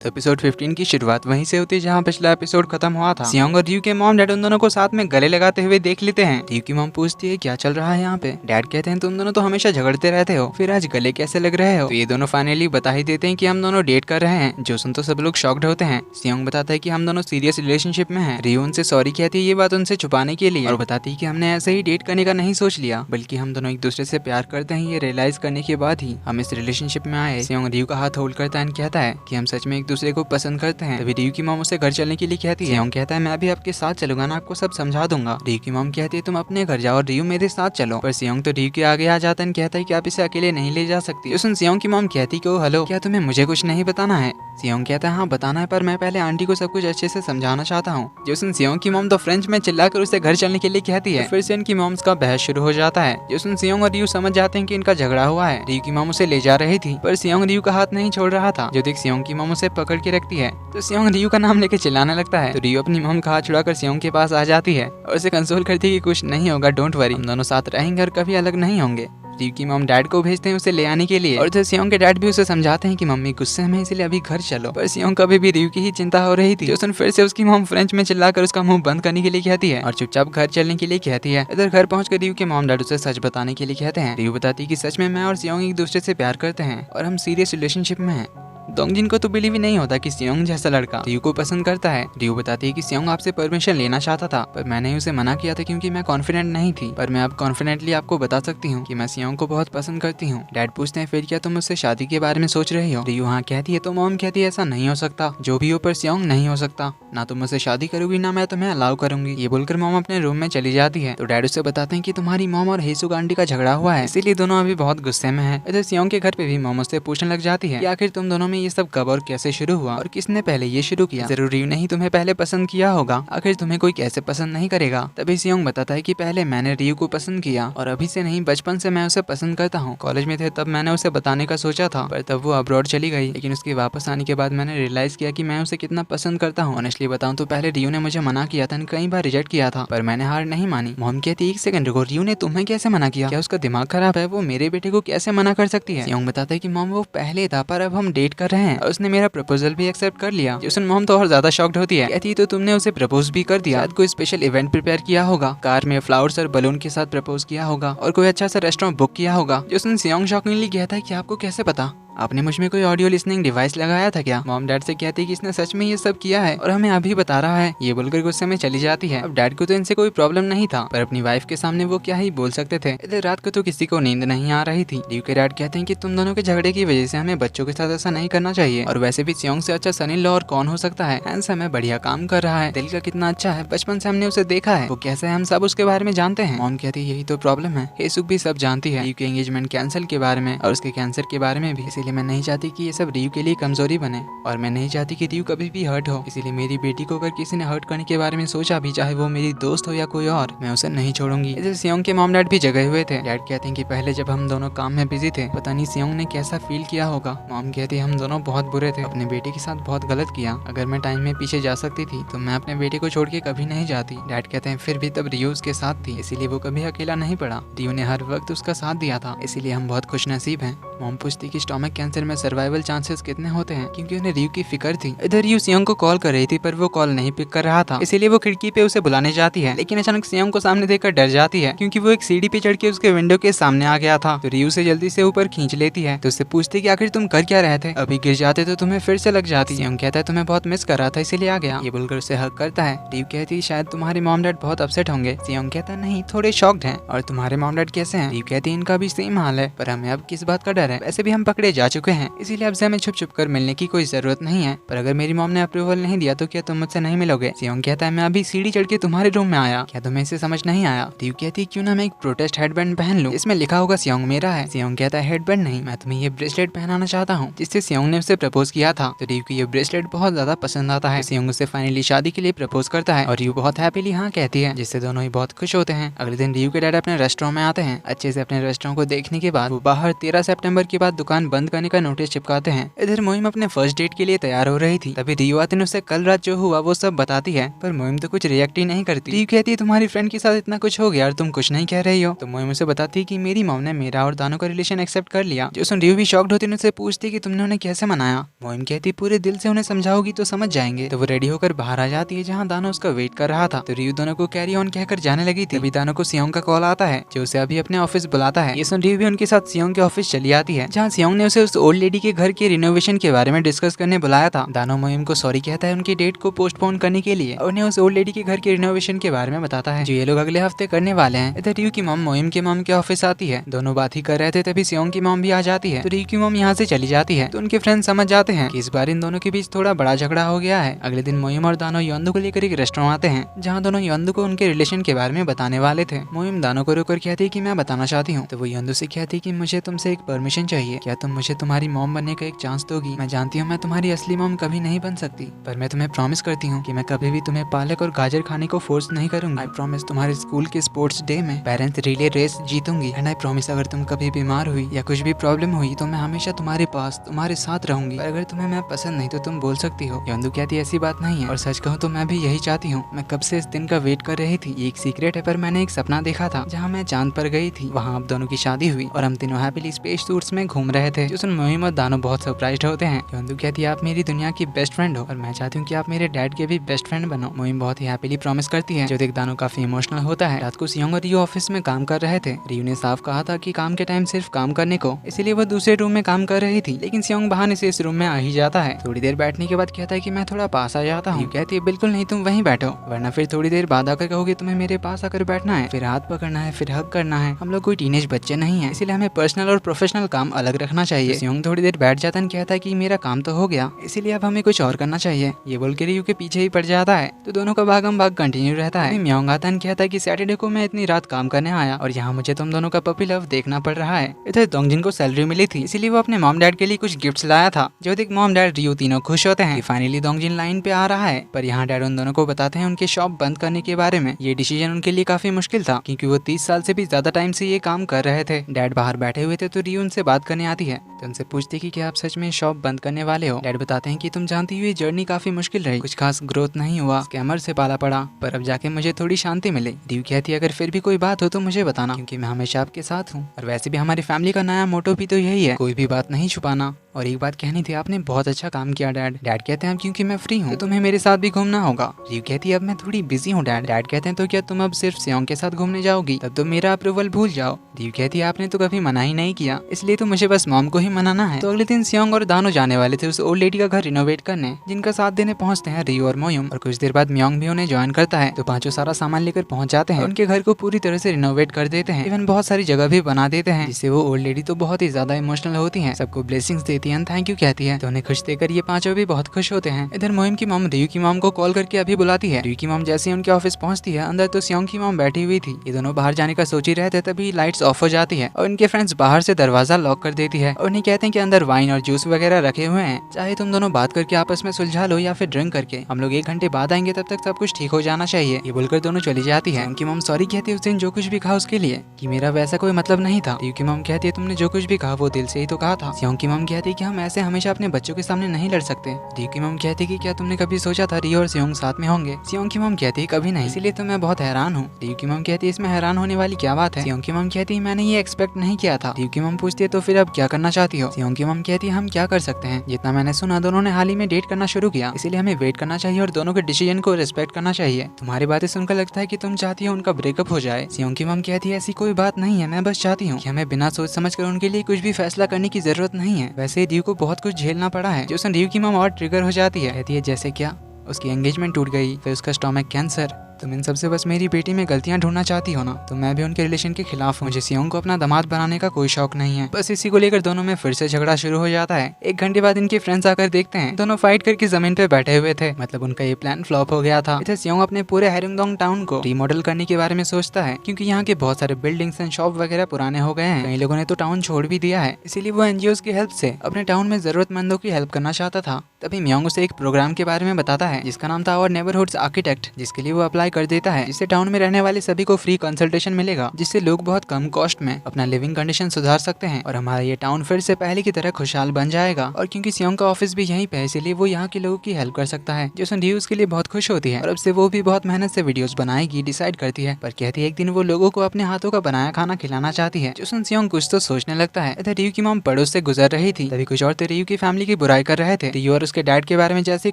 तो एपिसोड 15 की शुरुआत वहीं से होती है जहां पिछला एपिसोड खत्म हुआ था। सियोंग और रयू के मॉम डैड उन दोनों को साथ में गले लगाते हुए देख लेते हैं। रयू की मॉम पूछती है क्या चल रहा है यहाँ पे। डैड कहते हैं तुम दोनों तो हमेशा झगड़ते रहते हो, फिर आज गले कैसे लग रहे हो। तो ये दोनों फाइनली बता ही देते हैं कि हम दोनों डेट कर रहे हैं, जो सुन तो सब लोग शॉक्ड होते हैं। सियोंग बताता है कि हम दोनों सीरियस रिलेशनशिप में हैं। रयू उनसे सॉरी कहती है ये बात उनसे छुपाने के लिए, और बताती है कि हमने ऐसे ही डेट करने का नहीं सोच लिया, बल्कि हम दोनों एक दूसरे से प्यार करते हैं ये रियलाइज करने के बाद ही हम इस रिलेशनशिप में आए। सियोंग रयू का हाथ होल्ड करता है, कहता है कि हम सच में एक दूसरे को पसंद करते हैं। तभी रयू की मॉम उसे घर चलने के लिए कहती है। सियोंग कहता है मैं भी आपके साथ चलूंगा ना, आपको सब समझा दूंगा। रयू की मॉम कहती है तुम अपने घर जाओ और रयू मेरे साथ चलो, पर सियोंग तो रयू के आगे आ जाता है, कहता है कि आप इसे अकेले नहीं ले जा सकती। उस सियोंग की मॉम कहती कि हेलो क्या तुम्हें मुझे कुछ नहीं बताना है। सियोंग कहता है हाँ बताना है, पर मैं पहले आंटी को सब कुछ अच्छे से समझाना चाहता हूँ। जोसन सियोंग की मॉम तो फ्रेंच में चिल्लाकर उसे घर चलने के लिए कहती है। फिर से इनकी मॉम्स का बहस शुरू हो जाता है। जोसन सियोंग और रयू समझ जाते हैं कि इनका झगड़ा हुआ है। रयू की मॉम उसे ले जा रही थी, पर सियोंग रयू का हाथ नहीं छोड़ रहा था। जो देख सियोंग की मॉम उसे पकड़ के रखती है, तो सियोंग रयू का नाम लेके चिल्लाने लगता है। तो रयू अपनी मॉम का हाथ छुड़ाकर सियोंग के पास आ जाती है और उसे कंसोल करती है कि कुछ नहीं होगा, डोंट वरी, हम दोनों साथ रहेंगे और कभी अलग नहीं होंगे। रयू की मॉम डैड को भेजते हैं उसे ले आने के लिए, और तो सियोंग के डैड भी उसे समझाते हैं कि मम्मी गुस्से में इसलिए अभी घर चलो। पर सियोंग कभी भी रयू की ही चिंता हो रही थी। जोसन फिर से उसकी मॉम फ्रेंच में चिल्लाकर उसका मुंह बंद करने के लिए कहती है और चुपचाप घर चलने के लिए कहती है। इधर घर पहुंचकर रयू के मॉम डैड उसे सच बताने के लिए कहते हैं। रयू बताती है कि सच में मैं और सियोंग एक दूसरे से प्यार करते हैं और हम सीरियस रिलेशनशिप में हैं। दोंगजिन को तो बिलीव ही नहीं होता कि सियोंग जैसा लड़का रयू को पसंद करता है। रयू बताती है कि सियोंग आपसे परमिशन लेना चाहता था, पर मैंने उसे मना किया था क्योंकि मैं कॉन्फिडेंट नहीं थी, पर मैं अब कॉन्फिडेंटली आपको बता सकती हूँ कि मैं सियोंग को बहुत पसंद करती हूँ। डैड पूछते हैं फिर क्या तुम उससे शादी के बारे में सोच रही हो। रयू हाँ कहती है, तो मॉम कहती है ऐसा नहीं हो सकता, जो भी हो पर सियोंग नहीं हो सकता, ना तुम मुझसे शादी करोगी ना मैं तुम्हें अलाउ करूंगी। ये बोलकर मॉम अपने रूम में चली जाती है। तो डैड उससे बताते हैं कि तुम्हारी मॉम और हेसुक आंटी का झगड़ा हुआ है, इसीलिए दोनों अभी बहुत गुस्से में है। इधर सियोंग के घर पे भी मॉम उससे पूछने लग जाती है कि आखिर तुम दोनों में ये सब कब और कैसे शुरू हुआ और किसने पहले ये शुरू किया। जरूरी नहीं तुम्हें पहले पसंद किया होगा, आखिर तुम्हें कोई कैसे पसंद नहीं करेगा। तभी सियोंग बताता है कि पहले मैंने रयू को पसंद किया और अभी से नहीं, बचपन से मैं उसे पसंद करता हूँ। कॉलेज में थे तब मैंने उसे बताने का सोचा था, पर तब वो अब्रॉड चली गई, लेकिन उसके वापस आने के बाद मैंने रियलाइज किया कि मैं उसे कितना पसंद करता हूँ। ऑनेस्टली बताऊं तो पहले रयू ने मुझे मना किया था, कई बार रिजेक्ट किया था, पर मैंने हार नहीं मानी। मॉम कहती है एक सेकंड रुको, रयू ने तुम्हें कैसे मना किया, क्या उसका दिमाग खराब है, वो मेरे बेटे को कैसे मना कर सकती है। सियोंग बताता है कि मॉम वो पहले था, पर अब हम डेट कर रहे हैं और उसने मेरा प्रपोजल भी एक्सेप्ट कर लिया। जोसन मॉम तो और ज्यादा शॉक्ड होती है, कहती तो तुमने उसे प्रपोज भी कर दिया, शायद कोई स्पेशल इवेंट प्रिपेयर किया होगा, कार में फ्लावर्स और बलून के साथ प्रपोज किया होगा और कोई अच्छा सा रेस्टोरेंट बुक किया होगा। जोसन सियोंग शॉकिंगली कहता है कि आपको कैसे पता, आपने मुझ में कोई ऑडियो लिसनिंग डिवाइस लगाया था क्या। मॉम डैड से कहती है कि इसने सच में ये सब किया है और हमें अभी बता रहा है। ये बोलकर गुस्से में चली जाती है। अब डैड को तो इनसे कोई प्रॉब्लम नहीं था, पर अपनी वाइफ के सामने वो क्या ही बोल सकते थे। इधर रात को तो किसी को नींद नहीं आ रही थी। रयू के डैड कहते हैं कि तुम दोनों के झगड़े की वजह से हमें बच्चों के साथ ऐसा नहीं करना चाहिए, और वैसे भी सियोंग से अच्छा सन इन लॉ और कौन हो सकता है। हैंडसम है, बढ़िया काम कर रहा है, दिल का कितना अच्छा है, बचपन से हमने उसे देखा है, वो कैसा है हम सब उसके बारे में जानते हैं। मॉम कहती है यही तो प्रॉब्लम है, हेसुक भी सब जानती है, रयू के एंगेजमेंट कैंसिल के बारे में और उसके कैंसर के बारे में भी, इसीलिए मैं नहीं चाहती कि ये सब रयू के लिए कमजोरी बने, और मैं नहीं चाहती कि रयू कभी भी हर्ट हो। इसीलिए मेरी बेटी को अगर किसी ने हर्ट करने के बारे में सोचा भी, चाहे वो मेरी दोस्त हो या कोई और, मैं उसे नहीं छोड़ूंगी। इधर सियोंग के मॉम डैड भी जगे हुए थे। डैड कहते हैं कि पहले जब हम दोनों काम में बिजी थे, पता नहीं सियोंग ने कैसा फील किया होगा। मॉम कहती है हम दोनों बहुत बुरे थे, अपने बेटे के साथ बहुत गलत किया, अगर मैं टाइम में पीछे जा सकती थी तो मैं अपने बेटे को छोड़ के कभी नहीं जाती। डैड कहते हैं फिर भी तब रयू उसके साथ थी, इसीलिए वो कभी अकेला नहीं पड़ा, रयू ने हर वक्त उसका साथ दिया था, इसीलिए हम बहुत खुशनसीब हैं। मॉम पूछती कि स्टोमक कैंसर में सर्वाइवल चांसेस कितने होते हैं, क्योंकि उन्हें रयू की फिक्र थी। इधर रयू सियोंग को कॉल कर रही थी, पर वो कॉल नहीं पिक कर रहा था, इसीलिए वो खिड़की पे उसे बुलाने जाती है, लेकिन अचानक सियोंग को सामने देखकर डर जाती है, क्योंकि वो एक सीढ़ी पे चढ़ के उसके विंडो के सामने आ गया था। तो रयू से जल्दी से ऊपर खींच लेती है, तो उससे पूछती कि आखिर तुम कर क्या रहे थे, अभी गिर जाते तो तुम्हें फिर से लग जाती। सियोंग कहता है तुम्हें बहुत मिस कर रहा था इसीलिए आ गया। ये बोलकर उसे हक करता है। रयू कहती है शायद तुम्हारे मॉम डैड बहुत अपसेट होंगे। सियोंग कहता है नहीं, थोड़े शॉक्ड हैं। और तुम्हारे मॉम डैड कैसे हैं। रयू कहती है इनका भी सेम हाल है, पर हमें अब किस बात का डर है, वैसे भी हम पकड़े जा चुके हैं, इसीलिए अब से हमें छुप छुप कर मिलने की कोई जरूरत नहीं है, पर अगर मेरी मॉम ने अप्रूवल नहीं दिया तो क्या तुम मुझसे नहीं मिलोगे। सियोंग कहता है मैं अभी सीढ़ी चढ़ के तुम्हारे रूम में आया, क्या तुम्हें इसे समझ नहीं आया। रयू कहती है क्यों ना मैं एक प्रोटेस्ट हेडबैंड पहन लूं, इसमें लिखा होगा सियोंग मेरा है। सियोंग कहता है हेडबैंड नहीं, मैं तुम्हें ये ब्रेसलेट पहनाना चाहता हूँ, जिससे सियोंग ने उसे प्रपोज किया था। तो रयू को ये ब्रेसलेट बहुत ज्यादा पसंद आता है। सियोंग उसे फाइनली शादी के लिए प्रपोज करता है और रयू बहुत हैप्पीली हाँ कहती है, जिससे दोनों ही बहुत खुश होते हैं। अगले दिन रयू के डैड अपने रेस्टोरेंट में आते हैं। अच्छे से अपने रेस्टोरेंट को देखने के बाद वो बाहर 13 सितंबर के बाद दुकान बंद बंद करने का नोटिस चिपकाते हैं। इधर मोहिम अपने फर्स्ट डेट के लिए तैयार हो रही थी, तभी रियो आते उसे कल रात जो हुआ वो सब बताती है, पर मोहिम तो कुछ रिएक्ट ही नहीं करती। रियो कहती है तुम्हारी फ्रेंड के साथ इतना कुछ हो गया और तुम कुछ नहीं कह रही हो। तो मोहिम उसे बताती है कि मेरी मॉम ने मेरा और दानो का रिलेशन एक्सेप्ट कर लिया। जो सुन रियो भी शॉक्ड होती है, उनसे पूछती कि तुमने उन्हें कैसे मनाया। मोहिम कहती पूरे दिल से उन्हें समझाओगी तो समझ जाएंगे। तो वो रेडी होकर बाहर आ जाती है जहाँ दानो उसका वेट कर रहा था। तो रियो दोनों को कैरी ऑन कहकर जाने लगी थी, तभी दानो को सियोंग का कॉल आता है जो उसे अभी अपने ऑफिस बुलाता है। ये सुन रियो भी उनके साथ सियोंग के ऑफिस चली आती है, जहाँ सियोंग ने उसे उस ओल्ड लेडी के घर के रिनोवेशन के बारे में डिस्कस करने बुलाया था। दानो मोहिम को सॉरी कहता है उनकी डेट को पोस्टपोन करने के लिए और उन्हें उस ओल्ड लेडी के घर के रिनोवेशन के बारे में बताता है जो ये लोग अगले हफ्ते करने वाले हैं। इधर रियो की मॉम मोहिम के मॉम के ऑफिस आती है, दोनों बात ही कर रहे थे तभी सियोंग की मॉम भी आ जाती है। तो रियो की मॉम यहाँ से चली जाती है। तो उनके फ्रेंड समझ जाते हैं कि इस बार इन दोनों के बीच थोड़ा बड़ा झगड़ा हो गया है। अगले दिन मोहिम और दानो योंदू को लेकर एक रेस्टोरेंट आते हैं, जहाँ दोनों योंदू को उनके रिलेशन के बारे में बताने वाले थे। मोहिम दानो को रोककर कहती है कि मैं बताना चाहती हूँ। तो वो योंदू से कहती है कि मुझे तुमसे एक परमिशन चाहिए, क्या तुम मुझे तुम्हारी मॉम बनने का एक चांस दोगी? मैं जानती हूँ मैं तुम्हारी असली मॉम कभी नहीं बन सकती, पर मैं तुम्हें प्रॉमिस करती हूँ कि मैं कभी भी तुम्हें पालक और गाजर खाने को फोर्स नहीं करूंगी। आई प्रॉमिस तुम्हारे स्कूल के स्पोर्ट्स डे में पेरेंट्स रिले रेस जीतूंगी। एंड आई प्रॉमिस अगर तुम कभी बीमार हुई या कुछ भी प्रॉब्लम हुई तो मैं हमेशा तुम्हारे पास तुम्हारे साथ रहूंगी। पर अगर तुम्हें मैं पसंद नहीं तो तुम बोल सकती हो। योंदू कहती है ऐसी बात नहीं है, और सच कहूँ तो मैं भी यही चाहती हूँ। मैं कब से इस दिन का वेट कर रही थी। ये एक सीक्रेट है, पर मैंने एक सपना देखा था जहाँ मैं चांद पर गई थी, वहाँ अब दोनों की शादी हुई और हम तीनों हैप्पीली स्पेस सूट्स में घूम रहे थे। जो सुन मोहिम और दानो बहुत सरप्राइज्ड होते हैं। योंदू कहती है आप मेरी दुनिया की बेस्ट फ्रेंड हो और मैं चाहती हूँ कि आप मेरे डैड के भी बेस्ट फ्रेंड बनो। मोहिम बहुत ही हैप्पीली प्रॉमिस करती है। जो देख दानो काफी इमोशनल होता है। रात को सियोंग और रियो ऑफिस में काम कर रहे थे। रियो ने साफ कहा था कि काम के टाइम सिर्फ काम करने को, इसीलिए वो दूसरे रूम में काम कर रही थी, लेकिन सियोंग बहाने से इस रूम में आ ही जाता है। थोड़ी देर बैठने के बाद कहता है कि मैं थोड़ा पास आ जाता हूँ। कहती है बिल्कुल नहीं, तुम वहीं बैठो, वरना फिर थोड़ी देर बाद आकर कहोगे तुम्हें मेरे पास आकर बैठना है, फिर हाथ पकड़ना है, फिर हग करना है। हम लोग कोई टीनेज बच्चे नहीं है, इसलिए हमें पर्सनल और प्रोफेशनल काम अलग रखना चाहिए। सियोंग थोड़ी देर बैठ जाता है, कहता है कि मेरा काम तो हो गया, इसीलिए अब हमें कुछ और करना चाहिए। ये बोल के रियो के पीछे ही पड़ जाता है। तो दोनों का भागम भाग कंटिन्यू रहता है। म्योंग आता है, कहता है कि सैटरडे को मैं इतनी रात काम करने आया और यहाँ मुझे तुम दोनों का पपी लव देखना पड़ रहा है। इधर दोंगजिन को सैलरी मिली थी, इसीलिए वो अपने मॉम डैड के लिए कुछ गिफ्ट्स लाया था। जो देख मॉम डैड रियो तीनों खुश होते हैं कि फाइनली दोंगजिन लाइन पे आ रहा है। पर यहाँ डैड उन दोनों को बताते हैं उनके शॉप बंद करने के बारे में। ये डिसीजन उनके लिए काफी मुश्किल था, क्योंकि वो 30 साल से भी ज्यादा टाइम से ये काम कर रहे थे। डैड बाहर बैठे हुए थे, तो रियो उनसे बात करने आती है। तो उनसे पूछती है कि क्या आप सच में शॉप बंद करने वाले हो? डैड बताते हैं कि तुम जानती हो ये जर्नी काफी मुश्किल रही, कुछ खास ग्रोथ नहीं हुआ, स्कैमर से पाला पड़ा, पर अब जाके मुझे थोड़ी शांति मिली। रियो कहती है अगर फिर भी कोई बात हो तो मुझे बताना, क्योंकि मैं हमेशा आपके साथ हूँ। और वैसे भी हमारी फैमिली का नया मोटो भी तो यही है, कोई भी बात नहीं छुपाना। और एक बात कहनी थी, आपने बहुत अच्छा काम किया डैड। डैड कहते हैं क्योंकि मैं फ्री हूँ तो तुम्हें मेरे साथ भी घूमना होगा। रियो कहती है अब मैं थोड़ी बिजी हूँ डैड। डैड कहते हैं तो क्या तुम अब सिर्फ सियोंग के साथ घूमने जाओगी? तब तो मेरा अप्रूवल भूल जाओ। रियो कहती है आपने तो कभी मना ही नहीं किया, इसलिए तो मुझे बस मॉम को ही मनाना है। तो अगले दिन सियोंग और दानो जाने वाले थे उस ओल्ड लेडी का घर रिनोवेट करने, जिनका साथ देने पहुंचते हैं रियो और मोयुम। और कुछ देर बाद म्योंग भी उन्हें ज्वाइन करता है। तो पांचों सारा सामान लेकर पहुंच जाते हैं, उनके घर को पूरी तरह से रिनोवेट कर देते हैं, इवन बहुत सारी जगह भी बना देते हैं, जिससे वो ओल्ड लेडी तो बहुत ही ज्यादा इमोशनल होती है, सबको ब्लेसिंग्स देती है, थैंक यू कहती है। तो उन्हें खुश देकर ये पांचों भी बहुत खुश होते हैं। इधर मोहिम की मॉम रियो की मॉम को कॉल करके अभी बुलाती है। रियो की मॉम जैसे ही उनके ऑफिस पहुंचती है अंदर, तो सियोंग की मॉम बैठी हुई थी। ये दोनों बाहर जाने का सोच ही रहे थे, तभी लाइट्स ऑफ हो जाती है और उनके फ्रेंड्स बाहर से दरवाजा लॉक कर देती है और उन्हें कहते हैं कि अंदर वाइन और जूस वगैरह रखे हुए हैं, चाहे तुम दोनों बात करके आपस में सुलझा लो या फिर ड्रिंक करके, हम लोग 1 घंटे बाद आएंगे, तब तक सब कुछ ठीक हो जाना चाहिए। ये बोलकर दोनों चली जाती है। उनकी मॉम सॉरी कहती है उस दिन जो कुछ भी कहा उसके लिए, कि मेरा वैसा कोई मतलब नहीं था। रियो की मॉम कहती है तुमने जो कुछ भी कहा वो दिल से ही तो कहा था। सियोंग की मॉम कहती है कि हम ऐसे हमेशा अपने बच्चों के सामने नहीं लड़ सकते। रियो की मॉम कहती है कि क्या तुमने कभी सोचा था रियो और सियोंग साथ में होंगे? सियोंग की मॉम कहती है कभी नहीं, इसीलिए तो मैं बहुत हैरान हूँ। रियो की मॉम कहती है इसमें हैरान होने वाली क्या बात है? सियोंग की मॉम कहती है मैंने ये एक्सपेक्ट नहीं किया था। रियो की मॉम पूछती है तो फिर अब क्या करना चाहती हो? सियोंग की मॉम कहती है हम क्या कर सकते हैं, जितना मैंने सुना दोनों ने हाल ही में डेट करना शुरू किया, इसीलिए हमें वेट करना चाहिए और दोनों के डिसीजन को रिस्पेक्ट करना चाहिए। तुम्हारी बातें सुनकर लगता है कि तुम चाहती हो उनका ब्रेकअप हो जाए। सियोंग की मॉम कहती है ऐसी कोई बात नहीं है, मैं बस चाहती हूँ कि हमें बिना सोच समझ कर उनके लिए कुछ भी फैसला करने की जरूरत नहीं है। वैसे रियो को बहुत कुछ झेलना पड़ा है। जो सुन रियो की मॉम और ट्रिगर हो जाती है, कहती है जैसे क्या? उसकी एंगेजमेंट टूट गई, फिर उसका स्टोमक कैंसर। तुम इन सबसे बस मेरी बेटी में गलतियां ढूंढना चाहती हो ना? तो मैं भी उनके रिलेशन के खिलाफ हूँ। मुझे सियोंग को अपना दामाद बनाने का कोई शौक नहीं है। बस इसी को लेकर दोनों में फिर से झगड़ा शुरू हो जाता है। 1 घंटे बाद इनके फ्रेंड्स आकर देखते हैं दोनों फाइट करके जमीन पे बैठे हुए थे, मतलब उनका ये प्लान फ्लॉप हो गया था। इधर सियोंग अपने पूरे हेरिंगडोंग टाउन को रीमॉडल करने के बारे में सोचता है, क्योंकि यहाँ के बहुत सारे बिल्डिंग्स एंड शॉप वगैरह पुराने हो गए हैं, कई लोगों ने तो टाउन छोड़ भी दिया है, इसीलिए वो एनजीओ की हेल्प से अपने टाउन में जरूरतमंदों की हेल्प करना चाहता था। तभी म्योंग उसे एक प्रोग्राम के बारे में बताता है जिसका नाम था आवर नेबरहुड्स आर्किटेक्ट, जिसके लिए वो अप्लाई उपाय कर देता है जिससे टाउन में रहने वाले सभी को फ्री कंसल्टेशन मिलेगा, जिससे लोग बहुत कम कॉस्ट में अपना लिविंग कंडीशन सुधार सकते हैं और हमारा ये टाउन फिर से पहले की तरह खुशहाल बन जाएगा। और क्योंकि सियोंग का ऑफिस भी यहीं पे है इसलिए वो यहाँ के लोगों की हेल्प कर सकता है, जो सुन रही उसके लिए बहुत खुश होती है और अब से वो भी बहुत मेहनत से वीडियोस बनाएगी डिसाइड करती है, पर कहती है एक दिन वो लोगों को अपने हाथों का बनाया खाना खिलाना चाहती है। जो सुन सियोंग कुछ तो सोचने लगता है। इधर रियू की मॉम पड़ोस से गुजर रही थी, तभी कुछ और तो रियू की फैमिली की बुराई कर रहे थे। रियू और उसके डैड के बारे में जैसे ही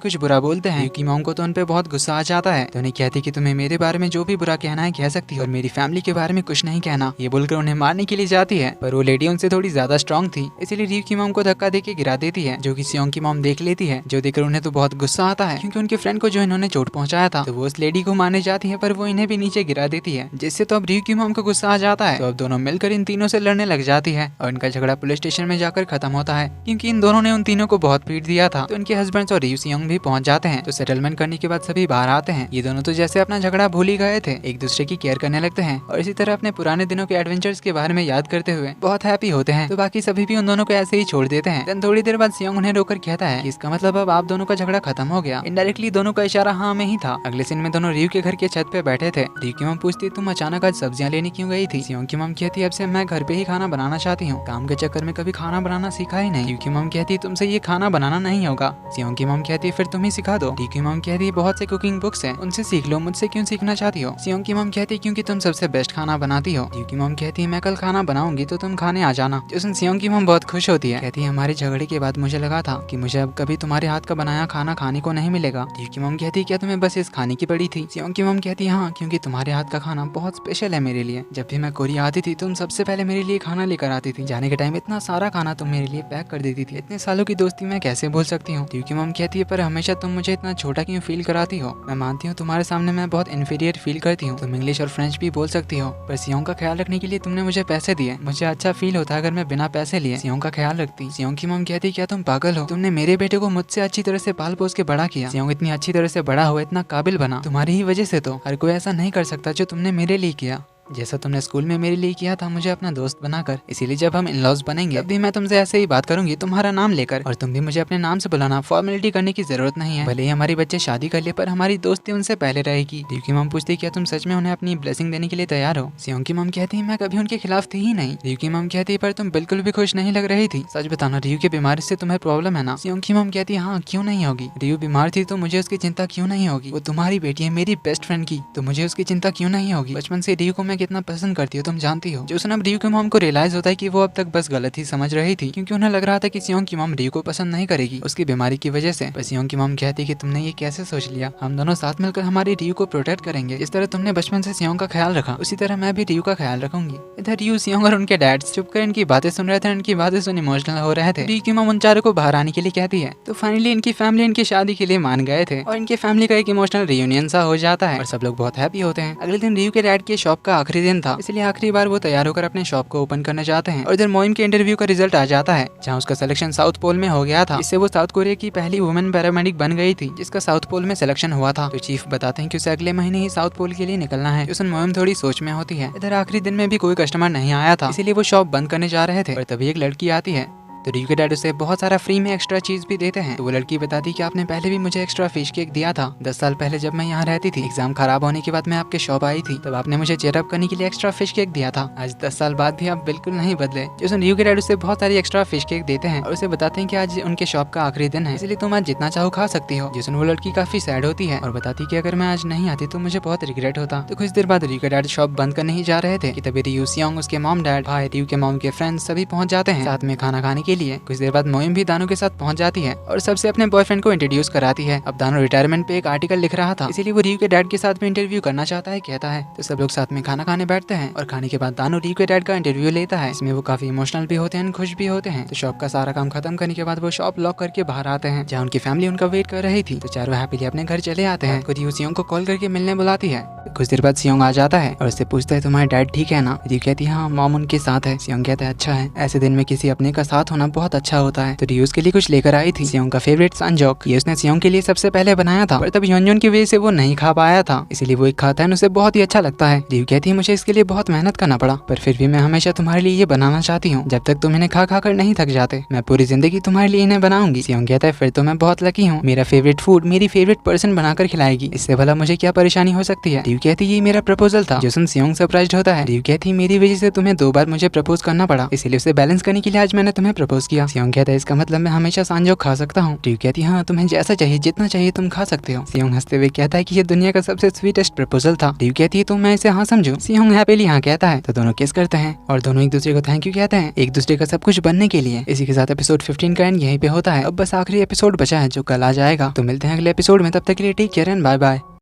कुछ बुरा बोलते हैं, रियू की मॉम को तो उन पे बहुत गुस्सा आ जाता है, तो उन्हें कहती कि तुम्हें मेरे बारे में जो भी बुरा कहना है कह सकती हो और मेरी फैमिली के बारे में कुछ नहीं कहना। ये बोलकर उन्हें मारने के लिए जाती है, पर वो लेडी उनसे थोड़ी ज्यादा स्ट्रॉन्ग थी, इसलिए रियू की मॉम को धक्का देके गिरा देती है, जो कि सियोंग की मॉम देख लेती है, जो देखकर उन्हें तो बहुत गुस्सा आता है क्योंकि उनके फ्रेंड को जो इन्होंने चोट पहुंचाया था, तो वो उस लेडी को मारने जाती है, पर वो इन्हें भी नीचे गिरा देती है, जिससे तो अब रियू की मॉम को गुस्सा आ जाता है। तो अब दोनों मिलकर इन तीनों से लड़ने लग जाती है और इनका झगड़ा पुलिस स्टेशन में जाकर खत्म होता है, क्योंकि इन दोनों ने उन तीनों को बहुत पीट दिया था। तो इनके हस्बैंड और रियू सियोंग भी पहुंच जाते हैं। तो सेटलमेंट करने के बाद सभी बाहर आते हैं। ये दोनों तो जैसे अपना झगड़ा भूल ही गए थे, एक दूसरे की केयर करने लगते हैं और इसी तरह अपने पुराने दिनों के एडवेंचर्स के बारे में याद करते हुए बहुत हैप्पी होते हैं। तो बाकी सभी भी उन दोनों को ऐसे ही छोड़ देते हैं। देन थोड़ी देर बाद सियोंग उन्हें रोकर कहता है कि इसका मतलब अब आप दोनों का झगड़ा खत्म हो गया। इनडायरेक्टली दोनों का इशारा हाँ में ही था। अगले सीन में दोनों रियू के घर के छत पे बैठे थे। रियू की मॉम पूछती तुम अचानक आज सब्जियां लेने क्यों गई थी? सियोंग की मॉम कहती अब से मैं घर पे ही खाना बनाना चाहती हूँ, काम के चक्कर में कभी खाना बनाना सीखा ही नहीं। रियू की मॉम कहती तुमसे ये खाना बनाना नहीं होगा। सियोंग की मॉम कहती फिर तुम ही सिखा दो। रियू की मॉम कहती बहुत से कुकिंग बुक्स हैं, उनसे सीख लो, मुझसे क्यों सीखना चाहती हो? सियोंग की मॉम कहती क्योंकि तुम सबसे बेस्ट खाना बनाती हो। रियू की मॉम कहती मैं कल खाना बनाऊंगी तो तुम खाने आ जाना। जिसमें सियोंग की मॉम बहुत खुश होती है, कहती है हमारे झगड़े के बाद मुझे लगा था कि मुझे अब कभी तुम्हारे हाथ का बनाया खाना खाने को नहीं मिलेगा। रियू की मॉम कहती क्या तुम्हें बस इस खाने की पड़ी थी? सियोंग की मॉम कहती हाँ, क्योंकि तुम्हारे हाथ का खाना बहुत स्पेशल है मेरे लिए। जब भी मैं कोरिया आती थी तुम सबसे पहले मेरे लिए खाना लेकर आती थी। जाने के टाइम इतना सारा खाना तुम मेरे लिए पैक कर देती थी। इतने सालों की दोस्ती मैं कैसे भूल सकती हूँ? रियू की मॉम कहती है पर हमेशा तुम मुझे इतना छोटा क्यों फील कराती हो? मैं मानती हूँ तुम्हारे सामने मैं बहुत इन्फीरियर फील करती हूँ, तुम इंग्लिश और फ्रेंच भी बोल सकती हो, पर सियोंग का ख्याल रखने के लिए तुमने मुझे पैसे दिए। मुझे अच्छा फील होता अगर मैं बिना पैसे लिए सियोंग का ख्याल रखती। सियोंग की मॉम कहती क्या तुम पागल हो? तुमने मेरे बेटे को मुझसे अच्छी तरह से पाल पोस के बड़ा किया। सियोंग इतनी अच्छी तरह से बड़ा हुआ, इतना काबिल बना तुम्हारी ही वजह से। तो हर कोई ऐसा नहीं कर सकता जो तुमने मेरे लिए किया, जैसा तुमने स्कूल में मेरे लिए किया था मुझे अपना दोस्त बनाकर। इसीलिए जब हम इन-लॉज बनेंगे तब भी मैं तुमसे ऐसे ही बात करूंगी तुम्हारा नाम लेकर, और तुम भी मुझे अपने नाम से बुलाना। फॉर्मेलिटी करने की जरूरत नहीं है, भले ही हमारे बच्चे शादी कर ले पर हमारी दोस्ती उनसे पहले रहेगी। रियू की मॉम पूछती क्या तुम सच में उन्हें अपनी ब्लेसिंग देने के लिए तैयार हो? सियोंग की मॉम कहती मैं कभी उनके खिलाफ थी ही नहीं। रियू की मॉम कहती पर तुम बिल्कुल भी खुश नहीं लग रही थी, सच बताना रियू की बीमारी से तुम्हें प्रॉब्लम है ना? सियोंग की मॉम कहती हाँ क्यों नहीं होगी, रियू बीमार थी तो मुझे उसकी चिंता क्यों नहीं होगी? वो तुम्हारी बेटी है, मेरी बेस्ट फ्रेंड की, तो मुझे उसकी चिंता क्यों नहीं होगी? बचपन से रियू को मैं कितना पसंद करती हूँ तुम जानती हो। जो अब रियू की मॉम को रियलाइज होता है कि वो अब तक बस गलत ही समझ रही थी, क्योंकि उन्हें लग रहा था कि सियोंग की मॉम रियू को पसंद नहीं करेगी उसकी बीमारी की वजह से। पर सियोंग की मॉम कहती कि तुमने ये कैसे सोच लिया? हम दोनों साथ मिलकर हमारी रियू को प्रोटेक्ट करेंगे। जिस तरह तुमने बचपन से सियोंग का ख्याल रखा उसी तरह मैं भी रियू का ख्याल रखूंगी। इधर रियू, सियोंग और उनके डैड चुपकर इनकी बातें सुन रहे थे। इनकी बातें सुन इमोशनल हो रहे थे। रियू की मॉम उन चारों को बाहर आने के लिए कहती है, तो फाइनली इनकी फैमिली इनकी शादी के लिए मान गए थे और इनके फैमिली का एक इमोशनल रियूनियन सा हो जाता है और सब लोग बहुत हैप्पी होते हैं। अगले दिन रियू के डैड के शॉप का आखिरी दिन था, इसलिए आखिरी बार वो तैयार होकर अपने शॉप को ओपन करना चाहते हैं। और इधर मोइम के इंटरव्यू का रिजल्ट आ जाता है, जहां उसका सिलेक्शन साउथ पोल में हो गया था। इससे वो साउथ कोरिया की पहली वुमेन पैरामेडिक बन गई थी जिसका साउथ पोल में सिलेक्शन हुआ था। तो चीफ बताते हैं कि उसे अगले महीने ही साउथ पोल के लिए निकलना है। उस मोइम थोड़ी सोच में होती है। इधर आखिरी दिन में भी कोई कस्टमर नहीं आया था, इसीलिए वो शॉप बंद करने जा रहे थे। और तभी एक लड़की आती है, तो रियू के डैड उसे बहुत सारा फ्री में एक्स्ट्रा चीज भी देते हैं। तो वो लड़की बताती कि आपने पहले भी मुझे एक्स्ट्रा फिश केक दिया था 10 साल पहले जब मैं यहाँ रहती थी। एग्जाम खराब होने के बाद मैं आपके शॉप आई थी, तब आपने मुझे चेयर अप करने के लिए एक्स्ट्रा फिश केक दिया था। आज 10 साल बाद भी आप बिल्कुल नहीं बदले। जो रियू के डैड उसे बहुत सारी एक्स्ट्रा फिश केक देते हैं और उसे बताते हैं कि आज उनके शॉप का आखिरी दिन है, इसलिए तुम आज जितना चाहो खा सकती हो। जिसमें वो लड़की काफी सैड होती है और बताती कि अगर मैं आज नहीं आती तो मुझे बहुत रिग्रेट होता। तो कुछ देर बाद रियू के डैड शॉप बंद करने ही जा रहे थे कि तभी रियू, सियोंग, उसके मॉम डैड, भाई, रियू के मॉम के फ्रेंड्स सभी पहुंच जाते हैं साथ में खाना खाने के लिए। कुछ देर बाद मोइम भी दानू के साथ पहुंच जाती है और सबसे अपने बॉयफ्रेंड को इंट्रोड्यूस कराती है। अब दानू रिटायरमेंट पे एक आर्टिकल लिख रहा था, इसीलिए वो रियू के डैड के साथ में इंटरव्यू करना चाहता है, कहता है। तो सब लोग साथ में खाना खाने बैठते हैं और खाने के बाद दानू रियू के डैड का इंटरव्यू लेता है। इसमें वो काफी इमोशनल भी होते हैं, खुश भी होते हैं। तो शॉप का सारा काम खत्म करने के बाद वो शॉप लॉक करके बाहर आते हैं, जहाँ उनकी फैमिली उनका वेट कर रही थी। तो चारों हैप्पीली अपने घर चले आते हैं। तो रियू सियोंग को कॉल करके मिलने बुलाती है। कुछ देर बाद सियोंग आ जाता है और उससे पूछता है तुम्हारे डैड ठीक है ना? रियू कहती है हाँ, मॉम उनके साथ है। सियोंग कहता है अच्छा है, ऐसे दिन में किसी अपने का साथ होना होना बहुत अच्छा होता है। तो रियो उसके लिए कुछ लेकर आई थी, सियोंग का फेवरेट सांजोक। ये उसने सियोंग के लिए सबसे पहले बनाया था, पर तब योनजोन की वजह से वो नहीं खा पाया था, इसीलिए वो एक खाता है, उसे बहुत ही अच्छा लगता है। रियो कहती है मुझे इसके लिए बहुत मेहनत करना पड़ा, पर फिर भी मैं हमेशा तुम्हारे लिए ये बनाना चाहती हूँ। जब तक तुम इन्हें खा खा कर नहीं थक जाते, मैं पूरी जिंदगी तुम्हारे लिए इन्हें बनाऊंगी। सियोंग कहता है फिर तो मैं बहुत लकी हूँ, मेरा फेवरेट फूड मेरी फेवरेट पर्सन बनाकर खिलाएगी, इससे भला मुझे क्या परेशानी हो सकती है। रियो कहती है ये मेरा प्रपोजल था। जो सुन सियोंग सरप्राइज्ड होता है। रियो कहती है मेरी वजह से तुम्हें 2 बार मुझे प्रपोज करना पड़ा, इसीलिए उसे बैलेंस करने के लिए आज मैंने तुम्हें प्रपोज किया। सियोंग कहता है इसका मतलब मैं हमेशा सांजोक खा सकता हूँ। रियो कहती है हाँ, तुम्हें जैसा चाहिए जितना चाहिए तुम खा सकते हो। सियोंग हंसते हुए कहता है कि ये दुनिया का सबसे स्वीटेस्ट प्रपोजल था। रियो कहती है तो मैं इसे हाँ समझूं। सियोंग हैप्पीली हाँ कहता है। तो दोनों किस करते हैं और दोनों एक दूसरे को थैंक यू कहते हैं, एक दूसरे का सब कुछ बनने के लिए। इसी के साथ एपिसोड 15 का एंड यहीं पे होता है। अब बस आखिरी एपिसोड बचा है जो कल आ जाएगा। तो मिलते हैं अगले एपिसोड में, तब तक के लिए take care and bye bye.